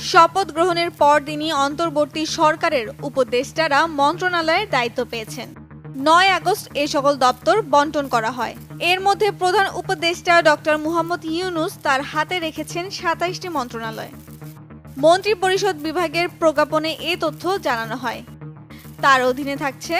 শপথ গ্রহণের পরদিনই অন্তর্বর্তী সরকারের উপদেষ্টারা মন্ত্রণালয়ের দায়িত্ব পেয়েছেন। ৯ আগস্ট এ সকল দপ্তর বন্টন করা হয়। এর মধ্যে প্রধান উপদেষ্টা ডক্টর মুহাম্মদ ইউনূস তার হাতে রেখেছেন ২৭টি মন্ত্রণালয়। মন্ত্রিপরিষদ বিভাগের প্রজ্ঞাপনে এ তথ্য জানানো হয়। তার অধীনে থাকছে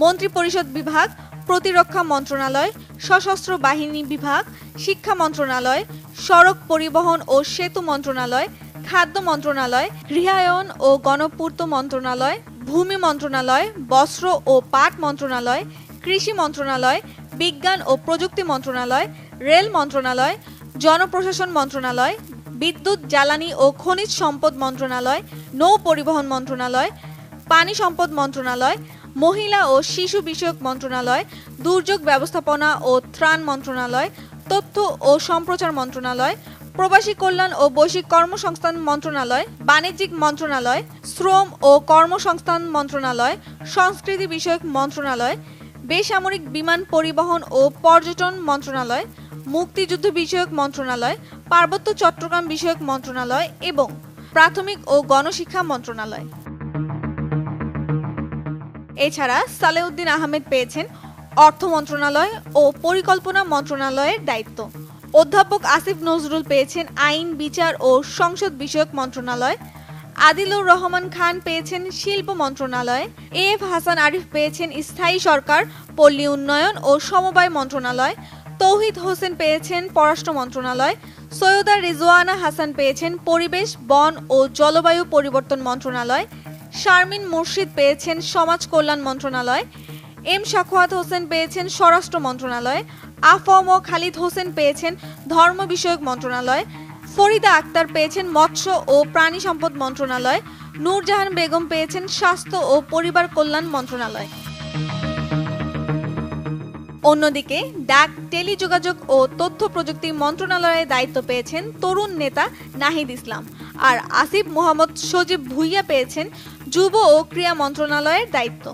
মন্ত্রিপরিষদ বিভাগ, প্রতিরক্ষা মন্ত্রণালয়, সশস্ত্র বাহিনী বিভাগ, শিক্ষা মন্ত্রণালয়, সড়ক পরিবহন ও সেতু মন্ত্রণালয়, খাদ্য মন্ত্রণালয়, গৃহায়ন ও গণপূর্ত মন্ত্রণালয়, ভূমি মন্ত্রণালয়, বস্ত্র ও পাট মন্ত্রণালয়, কৃষি মন্ত্রণালয়, বিজ্ঞান ও প্রযুক্তি মন্ত্রণালয়, রেল মন্ত্রণালয়, জনপ্রশাসন মন্ত্রণালয়, বিদ্যুৎ, জ্বালানি ও খনিজ সম্পদ মন্ত্রণালয়, নৌ পরিবহন মন্ত্রণালয়, পানি সম্পদ মন্ত্রণালয়, মহিলা ও শিশু বিষয়ক মন্ত্রণালয়, দুর্যোগ ব্যবস্থাপনা ও ত্রাণ মন্ত্রণালয়, তথ্য ও সম্প্রচার মন্ত্রণালয়, প্রবাসী কল্যাণ ও বৈশ্বিক কর্মসংস্থান মন্ত্রণালয়, বাণিজ্যিক মন্ত্রণালয়, শ্রম ও কর্মসংস্থান মন্ত্রণালয়, সংস্কৃতি বিষয়ক মন্ত্রণালয়, বেসামরিক বিমান পরিবহন ও পর্যটন মন্ত্রণালয়, মুক্তিযুদ্ধ বিষয়ক মন্ত্রণালয়, পার্বত্য চট্টগ্রাম বিষয়ক মন্ত্রণালয় এবং প্রাথমিক ও গণশিক্ষা মন্ত্রণালয়। এছাড়া সালেউদ্দিন আহমেদ পেয়েছেন অর্থ মন্ত্রণালয় ও পরিকল্পনা মন্ত্রণালয়ের দায়িত্ব। অধ্যাপক আসিফ নজরুল পেয়েছেন আইন, বিচার ও সংসদ বিষয়ক মন্ত্রণালয়। আদিলুর রহমান খান পেয়েছেন শিল্প মন্ত্রণালয়। এএফ হাসান আরিফ পেয়েছেন স্থায়ী সরকার, পল্লী উন্নয়ন ও সমবায় মন্ত্রণালয়। তৌহিদ হোসেন পেয়েছেন পররাষ্ট্র মন্ত্রণালয়। সৈয়দা রিজওয়ানা হাসান পেয়েছেন পরিবেশ, বন ও জলবায়ু পরিবর্তন মন্ত্রণালয়। শারমিন মুর্শিদ পেয়েছেন সমাজ কল্যাণ মন্ত্রণালয়। এম সাখাওয়াত হোসেন পেয়েছেন স্বরাষ্ট্র মন্ত্রণালয়। আফম খালিদ হোসেন পেয়েছেন ধর্ম বিষয়ক মন্ত্রণালয়। ফরিদা আক্তার পেয়েছেন মৎস্য ও প্রাণী সম্পদ মন্ত্রণালয়। নূরজাহান বেগম পেয়েছেন স্বাস্থ্য ও পরিবার কল্যাণ মন্ত্রণালয়। অন্যদিকে ডাক, টেলিযোগাযোগ ও তথ্য প্রযুক্তি মন্ত্রণালয়ের দায়িত্ব পেয়েছেন তরুণ নেতা নাহিদ ইসলাম। আর আসিফ মোহাম্মদ সজীব ভুইয়া পেয়েছেন যুব ও ক্রীড়া মন্ত্রণালয়ের দায়িত্ব।